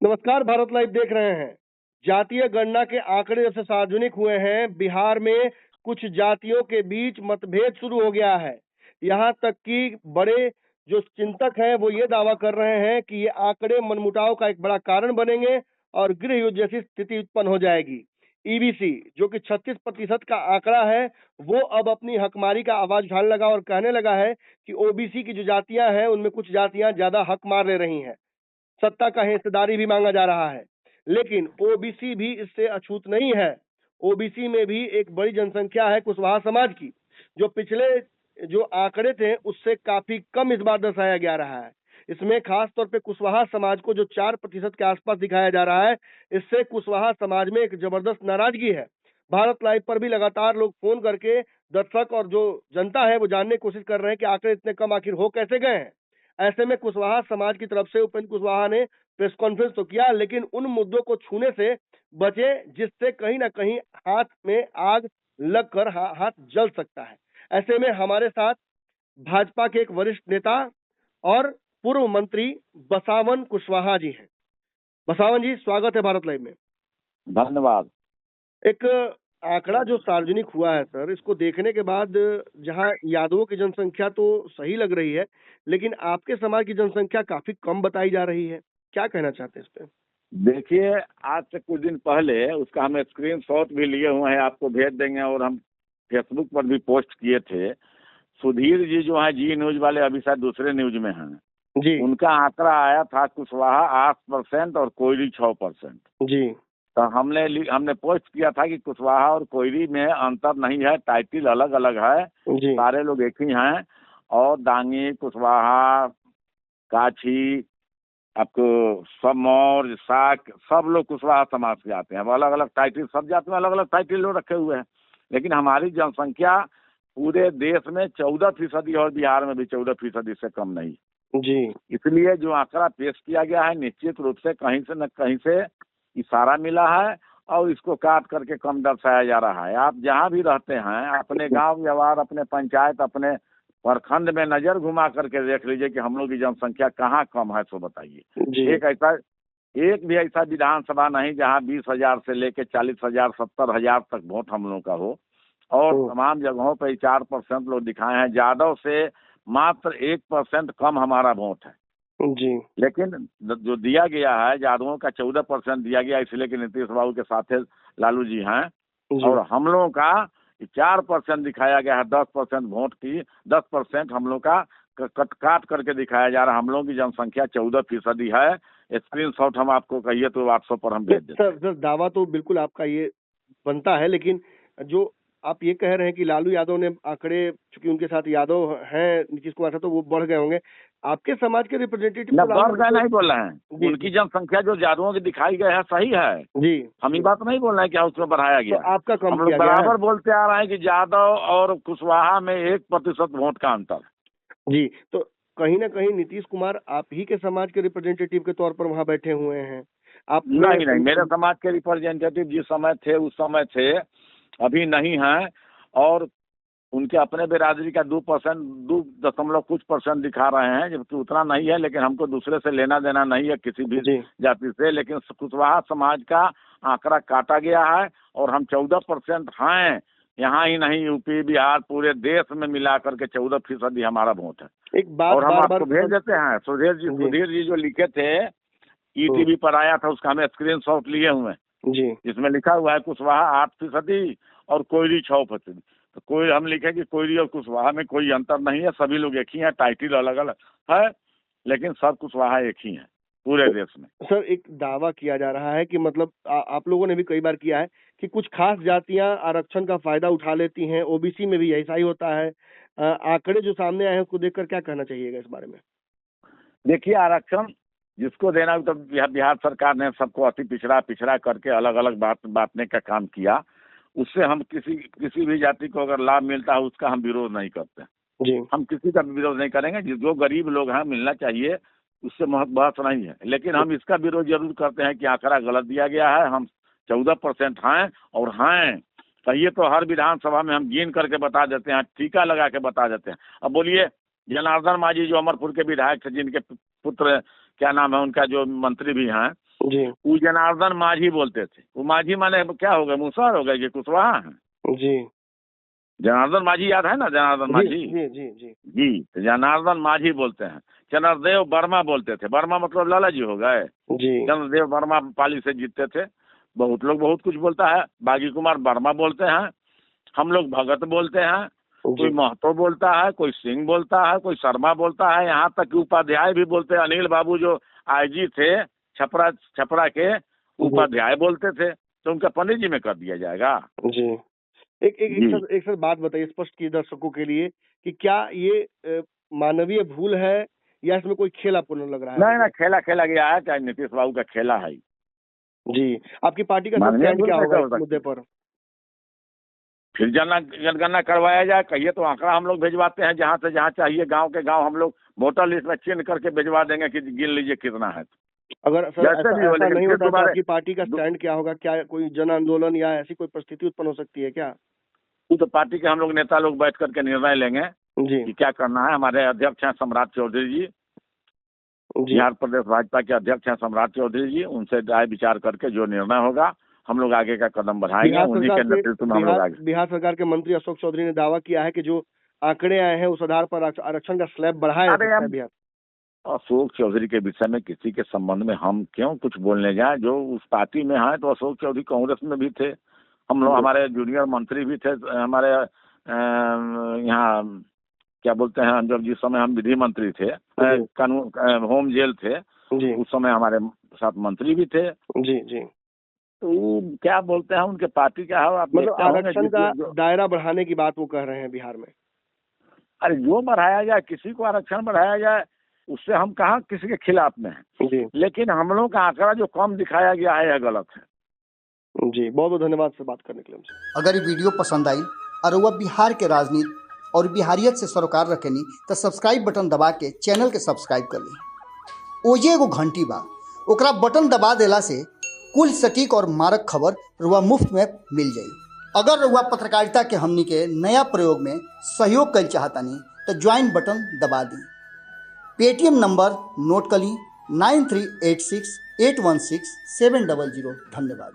नमस्कार, भारत लाइव देख रहे हैं। जातीय गणना के आंकड़े जब से सार्वजनिक हुए हैं, बिहार में कुछ जातियों के बीच मतभेद शुरू हो गया है। यहाँ तक कि बड़े जो चिंतक हैं वो ये दावा कर रहे हैं कि ये आंकड़े मनमुटाव का एक बड़ा कारण बनेंगे और गृह युद्ध जैसी स्थिति उत्पन्न हो जाएगी। ईबीसी जो कि 36% का आंकड़ा है, वो अब अपनी हकमारी का आवाज उठाने लगा और कहने लगा है कि ओबीसी की जो जातियां हैं उनमें कुछ जातियां ज्यादा हक मार ले रही हैं। सत्ता का हिस्सेदारी भी मांगा जा रहा है, लेकिन ओबीसी भी इससे अछूत नहीं है। ओबीसी में भी एक बड़ी जनसंख्या है कुशवाहा समाज की, जो पिछले जो आंकड़े थे उससे काफी कम इस बार दर्शाया जा रहा है। इसमें खास तौर पे कुशवाहा समाज को जो 4% के आसपास दिखाया जा रहा है, इससे कुशवाहा समाज में एक जबरदस्त नाराजगी है। भारत लाइव पर भी लगातार लोग फोन करके दर्शक और जो जनता है वो जानने की कोशिश कर रहे हैं कि आंकड़े इतने कम आखिर हो कैसे गए हैं। ऐसे में कुशवाहा समाज की तरफ से उपेंद्र कुशवाहा ने प्रेस कॉन्फ्रेंस तो किया, लेकिन उन मुद्दों को छूने से बचे जिससे कहीं ना कहीं हाथ में आग लगकर हाथ जल सकता है। ऐसे में हमारे साथ भाजपा के एक वरिष्ठ नेता और पूर्व मंत्री बसावन कुशवाहा जी हैं। बसावन जी, स्वागत है भारत लाइव में। धन्यवाद। एक आंकड़ा जो सार्वजनिक हुआ है सर, इसको देखने के बाद जहां यादवों की जनसंख्या तो सही लग रही है, लेकिन आपके समाज की जनसंख्या काफी कम बताई जा रही है। क्या कहना चाहते हैं इस पे? देखिए, आज से कुछ दिन पहले उसका हम स्क्रीनशॉट भी लिए हुए हैं, आपको भेज देंगे और हम फेसबुक पर भी पोस्ट किए थे। सुधीर जी जो है जी न्यूज वाले, अभी शायद दूसरे न्यूज में हैं जी। उनका आंकड़ा आया था कुशवाहा 8% और कोयली 6%। जी। तो हमने पोस्ट किया था कि कुशवाहा और कोयली में अंतर नहीं है, टाइटिल अलग अलग है, जी। सारे लोग एक ही हैं। और दांगी, कुशवाहा, काछी, आपको सब मौर्य, शाक, सब लोग कुशवाहा समाज के आते हैं। अब अलग अलग टाइटल, सब जाति में अलग अलग टाइटल लोग रखे हुए हैं, लेकिन हमारी जनसंख्या पूरे देश में 14% और बिहार में भी 14% से कम नहीं। जी। इसलिए जो आंकड़ा पेश किया गया है, निश्चित रूप से कहीं से न कहीं से इशारा मिला है और इसको काट करके कम दर्शाया जा रहा है। आप जहाँ भी रहते हैं, अपने गांव व्यवहार, अपने पंचायत, अपने प्रखंड में नजर घुमा करके देख लीजिए कि हम लोग की जनसंख्या कहाँ कम है, सो बताइए। एक भी ऐसा विधानसभा नहीं जहाँ 20,000 से लेके 40,000, 70,000 तक वोट हम लोग का हो, और तमाम जगहों पर 4% लोग दिखाए हैं। यादव से मात्र 1% कम हमारा वोट है जी। लेकिन जो दिया गया है, यादवों का 14% दिया गया, इसलिए कि नीतीश बाबू के साथ लालू जी हैं, और हम लोगों का 4% दिखाया गया है। 10% वोट की 10% हम लोग का काट करके दिखाया जा रहा है। हम लोगों की जनसंख्या 14% है। स्क्रीनशॉट हम आपको कहिए तो व्हाट्सएप पर हम भेज देते हैं। सर, दावा तो बिल्कुल आपका ये बनता है, लेकिन जो आप ये कह रहे हैं कि लालू यादव ने आंकड़े, चूंकि उनके साथ यादव हैं नीतीश कुमार साथ, तो वो बढ़ गए होंगे। आपके समाज के रिप्रेजेंटेटिव बढ़ गए नहीं बोल रहे हैं, उनकी जनसंख्या जो यादवों की दिखाई गई है सही है जी। हम ये बात नहीं बोल रहे हैं कि उसमें बढ़ाया गया, तो आपका कम हम लोग बराबर बोलते आ रहे हैं कि यादव और कुशवाहा में 1% वोट का अंतर जी। तो कहीं ना कहीं नीतीश कुमार आप ही के समाज के रिप्रेजेंटेटिव के तौर पर वहाँ बैठे हुए हैं। आप नहीं, मेरे समाज के रिप्रेजेंटेटिव जिस समय थे उस समय थे, अभी नहीं हैं। और उनके अपने बिरादरी का 2%, 2 कुछ % दिखा रहे हैं, जबकि उतना नहीं है। लेकिन हमको दूसरे से लेना देना नहीं है किसी भी जाति से। लेकिन कुशवाहा समाज का आंकड़ा काटा गया है और हम 14% हैं। यहाँ ही नहीं, यूपी, बिहार, पूरे देश में मिला करके 14% हमारा वोट है। एक बात और हम आपको भेज देते हैं। सुधीर जी जो लिखे थे, ईटीवी पर आया था, उसका हमें स्क्रीनशॉट लिए हुए जी, जिसमें लिखा हुआ है कुशवाहा 8% और कोयली 6%। तो कोई हम लिखे कि कोयली और कुशवाहा में कोई अंतर नहीं है, सभी लोग एक ही हैं, टाइटल अलग अलग है, लेकिन सब कुशवाहा एक ही है पूरे देश में। सर, एक दावा किया जा रहा है कि मतलब आप लोगों ने भी कई बार किया है कि कुछ खास जातियां आरक्षण का फायदा उठा लेती हैं। ओबीसी में भी ऐसा ही होता है। आंकड़े जो सामने आए हैं उसको देखकर क्या कहना चाहिएगा इस बारे में? देखिए, आरक्षण जिसको देना, तो बिहार सरकार ने सबको अति पिछड़ा करके अलग अलग बांटने का काम किया। उससे हम किसी भी जाति को अगर लाभ मिलता है उसका हम विरोध नहीं करते जी। हम किसी का विरोध नहीं करेंगे। जो गरीब लोग हैं मिलना चाहिए, उससे बहस नहीं है। लेकिन हम इसका विरोध जरूर करते हैं कि आंकड़ा गलत दिया गया है। हम 14% हैं और हैं, कहिए तो हर विधानसभा में हम गिन करके बता देते हैं, टीका लगा के बता देते हैं। अब बोलिए, जनार्दन मांझी जो अमरपुर के विधायक थे, जिनके पुत्र क्या नाम है उनका, जो मंत्री भी हैं, जी वो जनार्दन माझी बोलते थे। वो माझी माने क्या हो गए, मुसहर हो गए कि कुशवाहा हैं। जी जनार्दन माझी याद है ना, जनार्दन माझी। जी जी जी जी, तो जनार्दन माझी बोलते हैं। चंद्रदेव वर्मा बोलते थे। वर्मा मतलब लाला जी हो गए। जी चंद्रदेव वर्मा पाली से जीतते थे। बहुत लोग बहुत कुछ बोलता है। बागी कुमार वर्मा बोलते हैं। हम लोग भगत बोलते हैं। कोई जी महतो बोलता है, कोई सिंह बोलता है, कोई शर्मा बोलता है, यहाँ तक कि उपाध्याय भी बोलते हैं। अनिल बाबू जो आईजी थे छपरा के, उपाध्याय बोलते थे। तो उनका पंडित जी में कर दिया जाएगा। जी एक एक एक जी सर एक सर बात बताइए स्पष्ट की दर्शकों के लिए कि क्या ये मानवीय भूल है या इसमें कोई खेल आपको न लग रहा है? नहीं ना, खेला खेला गया है, चाहे नीतीश बाबू का खेला है। जी आपकी पार्टी का माननीय स्टैंड भूल क्या कैसे होगा हो इस सकती मुद्दे है? पर? फिर जनगणना करवाया जाए, कहिए तो आंकड़ा हम लोग भिजवाते हैं जहाँ से जहाँ चाहिए। गांव के गांव हम लोग वोटर लिस्ट में चिन्ह करके भिजवा देंगे कि गिन लीजिए कितना है। अगर सर जैसे भी हो, ऐसा लेकिन नहीं फिर होता तो दोबारा आपकी पार्टी का स्टैंड क्या होगा? क्या कोई जन आंदोलन या ऐसी कोई परिस्थिति उत्पन्न हो सकती है क्या? तो पार्टी के हम लोग नेता लोग बैठ करके निर्णय लेंगे जी कि क्या करना है। हमारे अध्यक्ष हैं सम्राट चौधरी जी, जी बिहार प्रदेश भाजपा के अध्यक्ष हैं सम्राट चौधरी जी। उनसे राय विचार करके जो निर्णय होगा हम लोग आगे का कदम बढ़ाएंगे। उन्हीं के नेतृत्व में हम लोग आगे। बिहार सरकार के मंत्री अशोक चौधरी ने दावा किया है कि जो आंकड़े आए हैं उस आधार पर आरक्षण का स्लैब बढ़ाया जा अरे सकता है हम बिहार। अशोक चौधरी के विषय में किसी के संबंध में हम क्यों कुछ बोलने जाए? जो उस पार्टी में है, तो अशोक चौधरी कांग्रेस में भी थे। हम लोग, हमारे जूनियर मंत्री भी थे। हमारे यहाँ क्या बोलते हैं, जब जिस समय हम विधि मंत्री थे, कानून होम जेल थे, जी उस समय हमारे साथ मंत्री भी थे। जी जी तो क्या बोलते हैं, उनके पार्टी का है, आप मतलब देखते होंगे आरक्षण का दायरा बढ़ाने की बात वो कह रहे हैं बिहार में। अरे जो बढ़ाया जाए, किसी को आरक्षण बढ़ाया जाए, उससे हम कहाँ किसी के खिलाफ में हैं। जी लेकिन हम लोग का आंकड़ा जो कम दिखाया गया है, यह गलत है। जी बहुत बहुत धन्यवाद से बात करने के लिए हमसे। अगर ये वीडियो पसंद आई और वह बिहार के राजनीति और बिहारियत से सरोकार रखेनी तो सब्सक्राइब बटन दबा के चैनल के सब्सक्राइब कर ली। ओजे एगो घंटी बा, ओकरा बटन दबा देला से कुल सटीक और मारक खबर रुआ मुफ्त में मिल जाई। अगर रुआ पत्रकारिता के हमनी के नया प्रयोग में सहयोग कर चाहतानी तो ज्वाइन बटन दबा दी। पेटीएम नंबर नोट कर ली 9386816700। धन्यवाद।